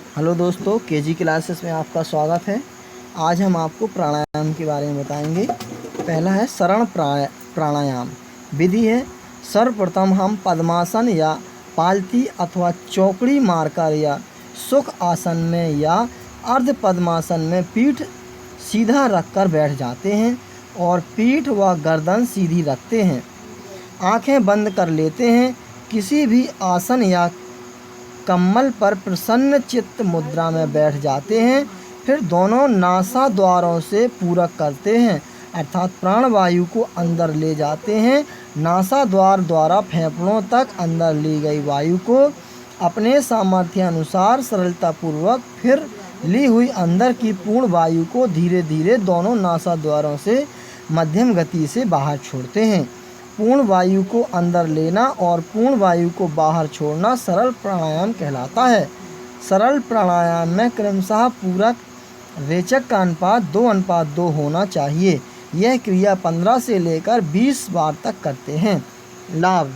Hello दोस्तों, KG classes में आपका स्वागत है। आज हम आपको प्राणायाम के बारे में बताएंगे। पहला है सरल प्राणायाम। विधि है, सर्वप्रथम हम पद्मासन या पालथी अथवा चौकड़ी मारकर या सुख आसन में या अर्ध पद्मासन में पीठ सीधा रखकर बैठ जाते हैं और पीठ व गर्दन सीधी रखते हैं। आंखें बंद कर लेते हैं। किसी भी आसन या कम्बल पर प्रसन्न चित्त मुद्रा में बैठ जाते हैं। फिर दोनों नासा द्वारों से पूरक करते हैं, अर्थात प्राणवायु को अंदर ले जाते हैं। नासा द्वार द्वारा फेफड़ों तक अंदर ली गई वायु को अपने सामर्थ्य अनुसार सरलतापूर्वक फिर ली हुई अंदर की पूर्ण वायु को धीरे धीरे दोनों नासा द्वारों से मध्यम गति से बाहर छोड़ते हैं। पूर्ण वायु को अंदर लेना और पूर्ण वायु को बाहर छोड़ना सरल प्राणायाम कहलाता है। सरल प्राणायाम में क्रमशः पूरक रेचक का अनुपात 2:2 होना चाहिए। यह क्रिया 15 से लेकर 20 बार तक करते हैं। लाभ: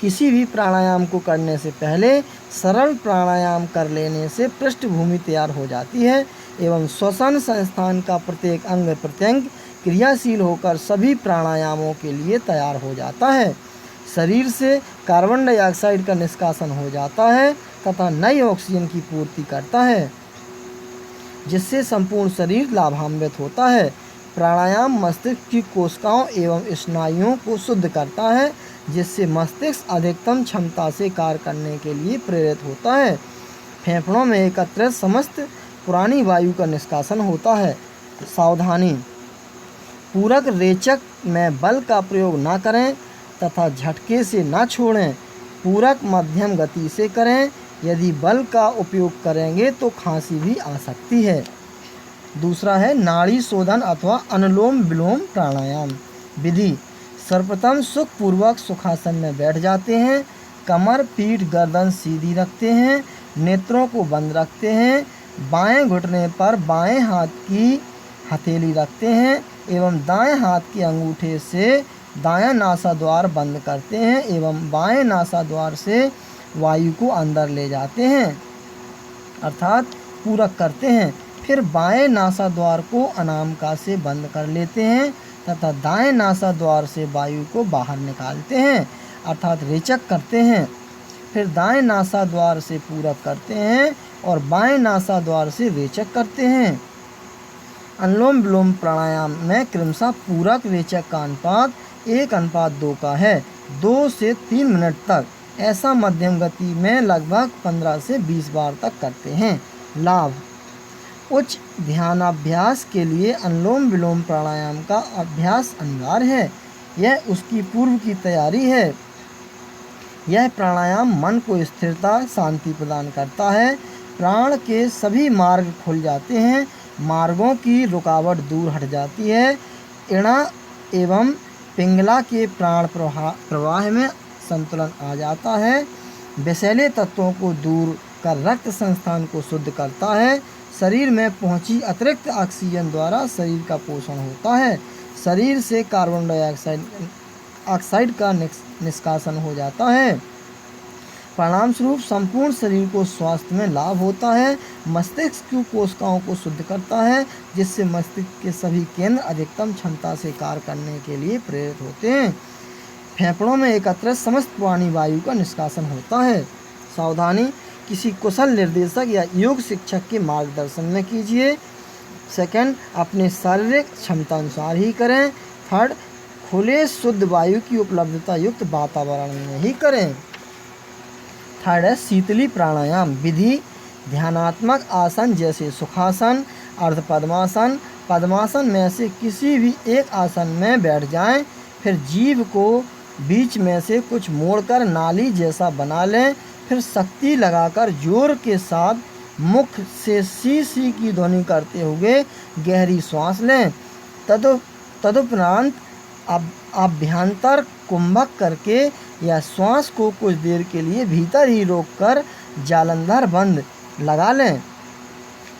किसी भी प्राणायाम को करने से पहले सरल प्राणायाम कर लेने से पृष्ठभूमि तैयार हो जाती है एवं श्वसन संस्थान का प्रत्येक अंग प्रत्यंग क्रियाशील होकर सभी प्राणायामों के लिए तैयार हो जाता है। शरीर से कार्बन डाइऑक्साइड का निष्कासन हो जाता है तथा नई ऑक्सीजन की पूर्ति करता है, जिससे संपूर्ण शरीर लाभान्वित होता है। प्राणायाम मस्तिष्क की कोशिकाओं एवं स्नायुओं को शुद्ध करता है, जिससे मस्तिष्क अधिकतम क्षमता से कार्य करने के लिए प्रेरित होता है। फेफड़ों में एकत्रित समस्त पुरानी वायु का निष्कासन होता है। सावधानी: पूरक रेचक में बल का प्रयोग न करें तथा झटके से न छोड़ें। पूरक मध्यम गति से करें। यदि बल का उपयोग करेंगे तो खांसी भी आ सकती है। दूसरा है नाड़ी शोधन अथवा अनुलोम विलोम प्राणायाम। विधि: सर्वप्रथम सुखपूर्वक सुखासन में बैठ जाते हैं। कमर, पीठ, गर्दन सीधी रखते हैं। नेत्रों को बंद रखते हैं। बाएं घुटने पर बाएं हाथ की हथेली रखते हैं एवं दाएं हाथ के अंगूठे से दायां नासा द्वार बंद करते हैं एवं बाएं नासा द्वार से वायु को अंदर ले जाते हैं, अर्थात पूरक करते हैं। फिर बाएं नासा द्वार को अनामिका से बंद कर लेते हैं तथा दाएं नासा द्वार से वायु को बाहर निकालते हैं, अर्थात रेचक करते हैं। फिर दाएं नासा द्वार से पूरक करते हैं और बाएं नासा द्वार से रेचक करते हैं। अनुलोम विलोम प्राणायाम में क्रमशः पूरक रेचक का अनुपात 1:2 का है। 2 से 3 मिनट तक ऐसा मध्यम गति में लगभग 15 से 20 बार तक करते हैं। लाभ: उच्च ध्यानाभ्यास के लिए अनुलोम विलोम प्राणायाम का अभ्यास अनिवार्य है। यह उसकी पूर्व की तैयारी है। यह प्राणायाम मन को स्थिरता, शांति प्रदान करता है। प्राण के सभी मार्ग खुल जाते हैं। मार्गों की रुकावट दूर हट जाती है। इड़ा एवं पिंगला के प्राण प्रवाह में संतुलन आ जाता है। विषैले तत्वों को दूर कर रक्त संस्थान को शुद्ध करता है। शरीर में पहुंची अतिरिक्त ऑक्सीजन द्वारा शरीर का पोषण होता है। शरीर से कार्बन डाइऑक्साइड का निष्कासन हो जाता है। परिणाम स्वरूप संपूर्ण शरीर को स्वास्थ्य में लाभ होता है। मस्तिष्क की कोशिकाओं को शुद्ध करता है, जिससे मस्तिष्क के सभी केंद्र अधिकतम क्षमता से कार्य करने के लिए प्रेरित होते हैं। फेफड़ों में एकत्रित समस्त पुरानी वायु का निष्कासन होता है। सावधानी: किसी कुशल निर्देशक या योग शिक्षक के मार्गदर्शन में कीजिए। सेकंड, अपने शारीरिक क्षमता अनुसार ही करें। थर्ड, खुले शुद्ध वायु की उपलब्धता युक्त वातावरण में ही करें। थर्ड है शीतली प्राणायाम। विधि: ध्यानात्मक आसन जैसे सुखासन, अर्ध पद्मासन, पद्मासन में से किसी भी एक आसन में बैठ जाएं। फिर जीभ को बीच में से कुछ मोड़कर नाली जैसा बना लें। फिर शक्ति लगाकर जोर के साथ मुख से सी सी की ध्वनि करते हुए गहरी श्वास लें। तदुपरांत अभ्यंतर कुंभक करके या श्वास को कुछ देर के लिए भीतर ही रोककर जालंधर बंद लगा लें।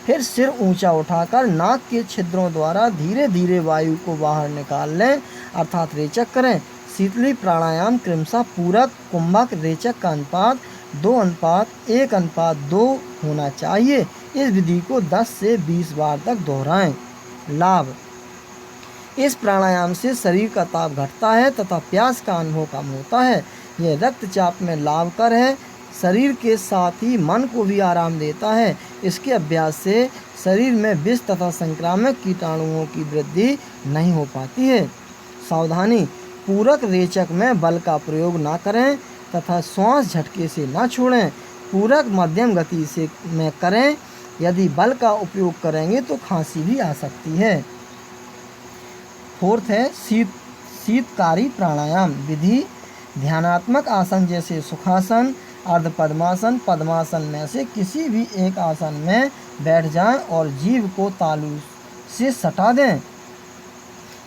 फिर सिर ऊंचा उठाकर नाक के छिद्रों द्वारा धीरे धीरे वायु को बाहर निकाल लें, अर्थात रेचक करें। शीतली प्राणायाम क्रमशः पूरक, कुंभक, रेचक का अनुपात 2:1:2 होना चाहिए। इस विधि को 10 से 20 बार तक दोहराएं। लाभ: इस प्राणायाम से शरीर का ताप घटता है तथा प्यास का अनुभव कम होता है। यह रक्तचाप में लाभकर है। शरीर के साथ ही मन को भी आराम देता है। इसके अभ्यास से शरीर में विष तथा संक्रामक कीटाणुओं की वृद्धि नहीं हो पाती है। सावधानी: पूरक रेचक में बल का प्रयोग ना करें तथा श्वास झटके से ना छोड़ें। पूरक मध्यम गति से में करें। यदि बल का उपयोग करेंगे तो खांसी भी आ सकती है। फोर्थ है शीतकारी प्राणायाम विधि। ध्यानात्मक आसन जैसे सुखासन, अर्ध पद्मासन, पद्मासन में से किसी भी एक आसन में बैठ जाएं और जीभ को तालू से सटा दें।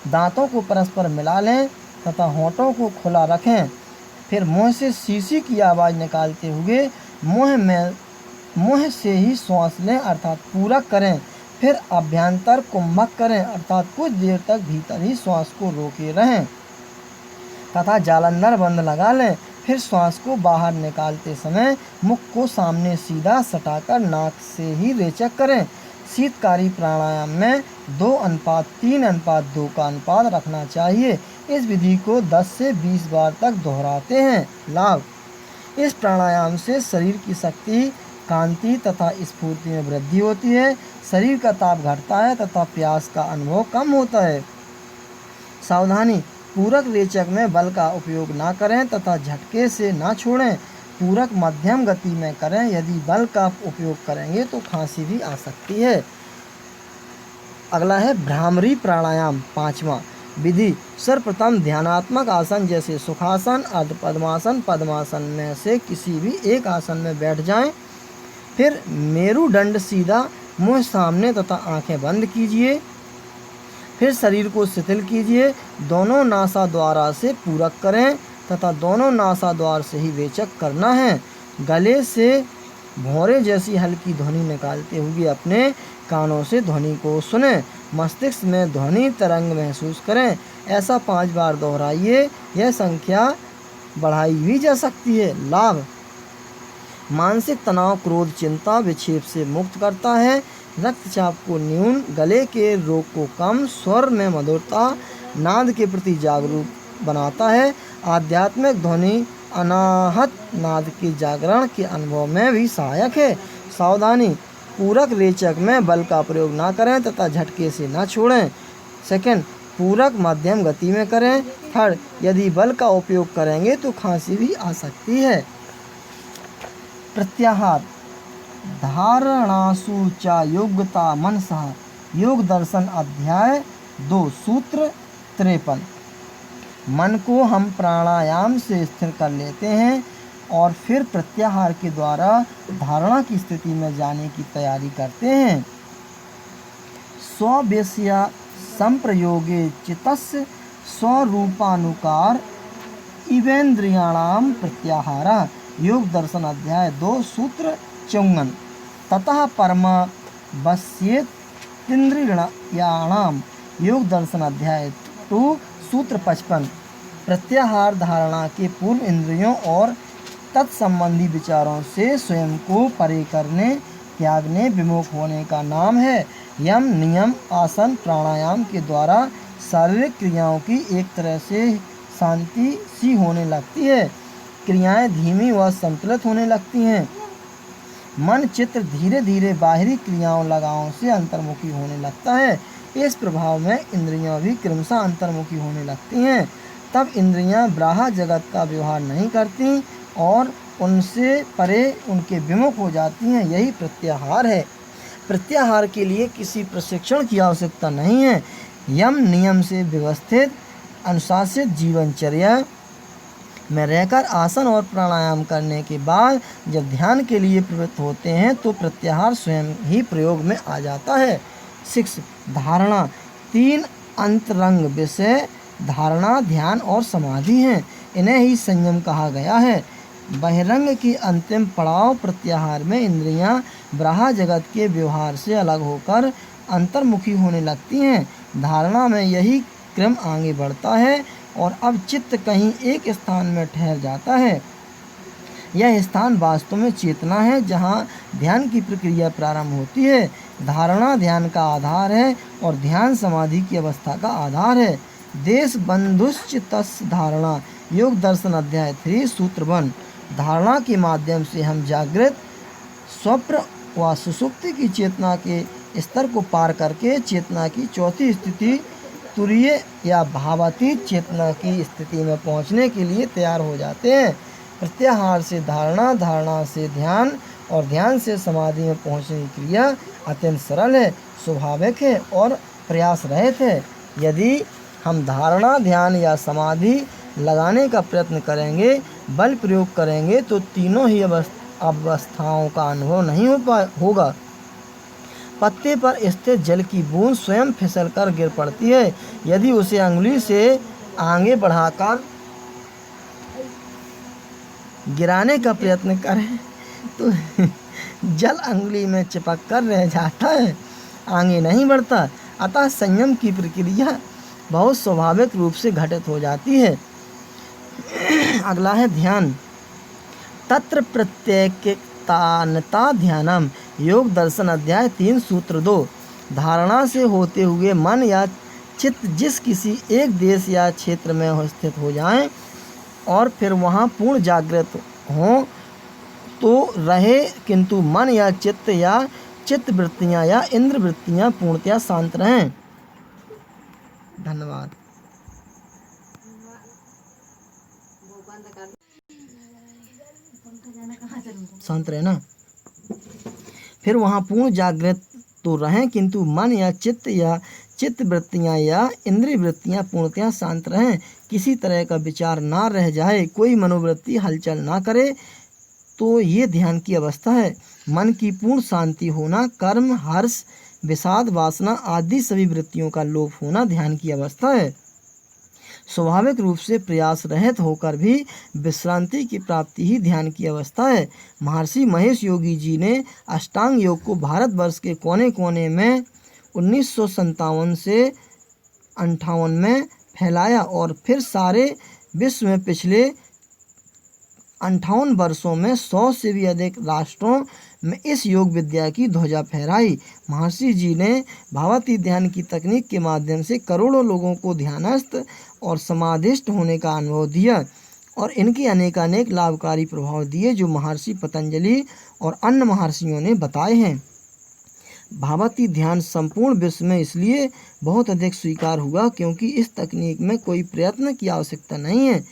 दांतों को परस्पर मिला लें तथा होंठों को खुला रखें। फिर मुंह से शीशी की आवाज़ निकालते हुए मुंह से ही श्वास लें अर्थात पूरक करें। फिर अभ्यंतर कुंभक करें अर्थात कुछ देर तक भीतर ही श्वास को रोके रहें तथा जालंधर बंद लगा लें। फिर श्वास को बाहर निकालते समय मुख को सामने सीधा सटाकर नाक से ही रेचक करें। शीतकारी प्राणायाम में 2:3:2 का अनुपात रखना चाहिए। इस विधि को 10 से 20 बार तक दोहराते हैं। लाभ: इस प्राणायाम से शरीर की शक्ति, कांति तथा स्फूर्ति में वृद्धि होती है। शरीर का ताप घटता है तथा प्यास का अनुभव कम होता है। सावधानी: पूरक रेचक में बल का उपयोग ना करें तथा झटके से ना छोड़ें। पूरक मध्यम गति में करें। यदि बल का उपयोग करेंगे तो खांसी भी आ सकती है। अगला है भ्रामरी प्राणायाम 5वां विधि। सर्वप्रथम ध्यानात्मक आसन जैसे सुखासन, अर्ध पद्मासन, पद्मासन में से किसी भी एक आसन में बैठ जाएं। फिर मेरुदंड सीधा, मुंह सामने तथा आंखें बंद कीजिए। फिर शरीर को शिथिल कीजिए। दोनों नासा द्वारा से पूरक करें तथा दोनों नासा द्वार से ही रेचक करना है। गले से भौरे जैसी हल्की ध्वनि निकालते हुए अपने कानों से ध्वनि को सुनें। मस्तिष्क में ध्वनि तरंग महसूस करें। ऐसा 5 बार दोहराइए। यह संख्या बढ़ाई भी जा सकती है। लाभ: मानसिक तनाव, क्रोध, चिंता, विक्षेप से मुक्त करता है। रक्तचाप को न्यून, गले के रोग को कम, स्वर में मधुरता, नाद के प्रति जागरूक बनाता है। आध्यात्मिक ध्वनि अनाहत नाद के जागरण के अनुभव में भी सहायक है। सावधानी: पूरक रेचक में बल का प्रयोग ना करें तथा झटके से ना छोड़ें। सेकंड, पूरक मध्यम गति में करें। थर्ड, यदि बल का उपयोग करेंगे तो खांसी भी आ सकती है। प्रत्याहार: धारणासु च योग्यता मनसः योग दर्शन अध्याय 2 सूत्र 53। मन को हम प्राणायाम से स्थिर कर लेते हैं और फिर प्रत्याहार के द्वारा धारणा की स्थिति में जाने की तैयारी करते हैं। स्ववेश्या संप्रयोगे चित्तस्य स्वरूपानुकार इवेन्द्रियाणाम प्रत्याहार। योग दर्शन अध्याय 2 सूत्र 54। ततः परमा वश्येन्द्रियाणाम। योग दर्शन अध्याय 2 सूत्र 55। प्रत्याहार धारणा के पूर्व इंद्रियों और तत्संबंधी विचारों से स्वयं को परे करने, त्यागने, विमुख होने का नाम है। यम, नियम, आसन, प्राणायाम के द्वारा शारीरिक क्रियाओं की एक तरह से शांति सी होने लगती है। क्रियाएं धीमी व संतुलित होने लगती हैं। मन चित्त धीरे धीरे बाहरी क्रियाओं लगाओं से अंतर्मुखी होने लगता है। इस प्रभाव में इंद्रियां भी क्रमशः अंतर्मुखी होने लगती हैं। तब इंद्रियां बाह्य जगत का व्यवहार नहीं करती और उनसे परे उनके विमुख हो जाती हैं। यही प्रत्याहार है। प्रत्याहार के लिए किसी प्रशिक्षण की आवश्यकता नहीं है। यम नियम से व्यवस्थित अनुशासित जीवनचर्या में रहकर आसन और प्राणायाम करने के बाद जब ध्यान के लिए प्रवृत्त होते हैं तो प्रत्याहार स्वयं ही प्रयोग में आ जाता है। 6 धारणा। 3 अंतरंग विषय धारणा, ध्यान और समाधि हैं। इन्हें ही संयम कहा गया है। बहिरंग की अंतिम पड़ाव प्रत्याहार में इंद्रियां बाह्य जगत के व्यवहार से अलग होकर अंतर्मुखी होने लगती हैं। धारणा में यही क्रम आगे बढ़ता है और अब चित्त कहीं एक स्थान में ठहर जाता है। यह स्थान वास्तव में चेतना है जहाँ ध्यान की प्रक्रिया प्रारंभ होती है। धारणा ध्यान का आधार है और ध्यान समाधि की अवस्था का आधार है। देश बंधुश्च तस् धारणा, योग दर्शन अध्याय 3 सूत्र 1। धारणा के माध्यम से हम जागृत, स्वप्न व सुषुप्ति की चेतना के स्तर को पार करके चेतना की चौथी स्थिति, तुरीय या भावातीत चेतना की स्थिति में पहुंचने के लिए तैयार हो जाते हैं। प्रत्याहार से धारणा, धारणा से ध्यान और ध्यान से समाधि में पहुंचने की क्रिया अत्यंत सरल है, स्वाभाविक है और प्रयास रहित है। यदि हम धारणा, ध्यान या समाधि लगाने का प्रयत्न करेंगे, बल प्रयोग करेंगे, तो तीनों ही अवस्थाओं का अनुभव नहीं होगा। पत्ते पर स्थित जल की बूंद स्वयं फिसलकर गिर पड़ती है। यदि उसे अंगुली से आगे बढ़ाकर गिराने का प्रयत्न करें तो जल अंगुली में चिपक कर रह जाता है, आगे नहीं बढ़ता। अतः संयम की प्रक्रिया बहुत स्वाभाविक रूप से घटित हो जाती है। अगला है ध्यान। तत्र प्रत्येकतानता ध्यानम, योग दर्शन अध्याय 3 सूत्र 2। धारणा से होते हुए मन या चित्त जिस किसी एक देश या क्षेत्र में स्थित हो जाएं और फिर वहाँ पूर्ण जागृत हों तो रहे, किंतु मन या चित्त वृत्तियाँ या इंद्र वृत्तियाँ पूर्णतया शांत रहें। धन्यवाद। शांत रहे ना। फिर वहाँ पूर्ण जागृत तो रहें, किंतु मन या चित्त वृत्तियाँ या इंद्रिय वृत्तियाँ पूर्णतया शांत रहें। किसी तरह का विचार ना रह जाए, कोई मनोवृत्ति हलचल ना करे, तो ये ध्यान की अवस्था है। मन की पूर्ण शांति होना, कर्म, हर्ष, विषाद, वासना आदि सभी वृत्तियों का लोप होना ध्यान की अवस्था है। स्वाभाविक रूप से प्रयास रहित होकर भी विश्रांति की प्राप्ति ही ध्यान की अवस्था है। महर्षि महेश योगी जी ने अष्टांग योग को भारतवर्ष के कोने कोने में 1957 से 58 में फैलाया और फिर सारे विश्व में पिछले 58 वर्षों में 100 से भी अधिक राष्ट्रों में इस योग विद्या की ध्वजा फहराई। महर्षि जी ने भावातीत ध्यान की तकनीक के माध्यम से करोड़ों लोगों को ध्यानस्थ और समाधिष्ट होने का अनुभव दिया और इनके अनेकानेक लाभकारी प्रभाव दिए जो महर्षि पतंजलि और अन्य महर्षियों ने बताए हैं। भावातीत ध्यान संपूर्ण विश्व में इसलिए बहुत अधिक स्वीकार हुआ क्योंकि इस तकनीक में कोई प्रयत्न की आवश्यकता नहीं है।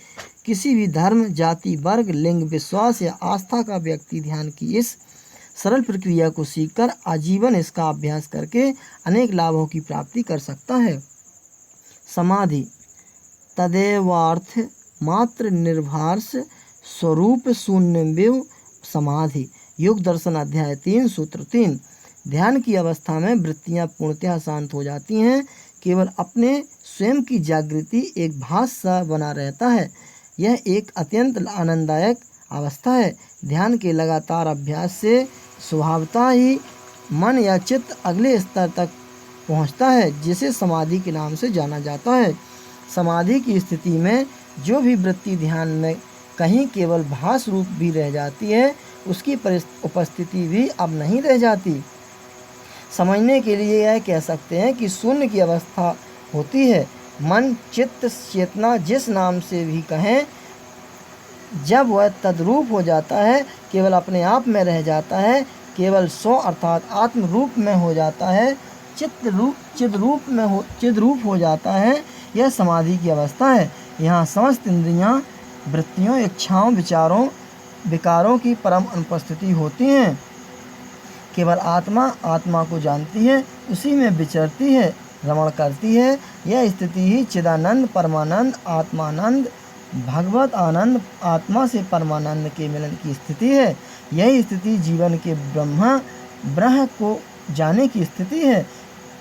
किसी भी धर्म, जाति, वर्ग, लिंग, विश्वास या आस्था का व्यक्ति ध्यान की इस सरल प्रक्रिया को सीखकर आजीवन इसका अभ्यास करके अनेक लाभों की प्राप्ति कर सकता है। समाधि तदेवार्थ मात्र निर्भास स्वरूप शून्यमेव समाधि, योग दर्शन अध्याय 3 सूत्र 3। ध्यान की अवस्था में वृत्तियां पूर्णतः शांत हो जाती हैं, केवल अपने स्वयं की जागृति एक भास सा बना रहता है। यह एक अत्यंत आनंददायक अवस्था है। ध्यान के लगातार अभ्यास से स्वभावतः ही मन या चित्त अगले स्तर तक पहुंचता है जिसे समाधि के नाम से जाना जाता है। समाधि की स्थिति में जो भी वृत्ति ध्यान में कहीं केवल भास रूप भी रह जाती है, उसकी उपस्थिति भी अब नहीं रह जाती। समझने के लिए यह कह सकते हैं कि शून्य की अवस्था होती है। मन, चित्त, चेतना जिस नाम से भी कहें, जब वह तद्रूप हो जाता है, केवल अपने आप में रह जाता है, केवल स्व अर्थात आत्म रूप में हो जाता है, चिद रूप हो जाता है, यह समाधि की अवस्था है। यहाँ समस्त इंद्रियां, वृत्तियों, इच्छाओं, विचारों, विकारों की परम अनुपस्थिति होती हैं। केवल आत्मा को जानती है, उसी में विचरती है, रमण करती है। यह स्थिति ही चिदानंद, परमानंद, आत्मानंद, भगवत आनंद, आत्मा से परमानंद के मिलन की स्थिति है। यही स्थिति जीवन के ब्रह्म को जाने की स्थिति है।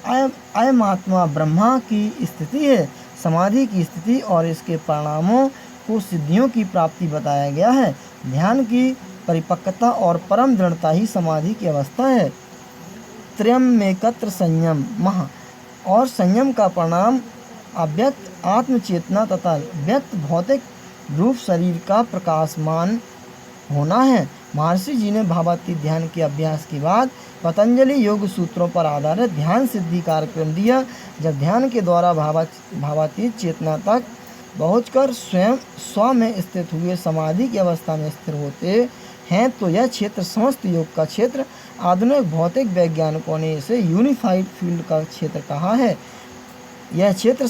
अयम आत्मा ब्रह्मा की स्थिति है। समाधि की स्थिति और इसके परिणामों को सिद्धियों की प्राप्ति बताया गया है। ध्यान की परिपक्वता और परम दृढ़ता ही समाधि की अवस्था है। त्रयमेकत्र संयम महा, और संयम का परिणाम अव्यक्त आत्मचेतना तथा व्यक्त भौतिक रूप शरीर का प्रकाशमान होना है। महर्षि जी ने भावातीत ध्यान के अभ्यास के बाद पतंजलि योग सूत्रों पर आधारित ध्यान सिद्धि कार्यक्रम दिया। जब ध्यान के द्वारा भावातीत चेतना तक पहुंचकर स्वयं स्व में स्थित हुए समाधि की अवस्था में स्थिर होते हैं तो यह क्षेत्र समस्त योग का क्षेत्र, आधुनिक भौतिक वैज्ञानिकों ने इसे यूनिफाइड फील्ड का क्षेत्र कहा है। यह क्षेत्र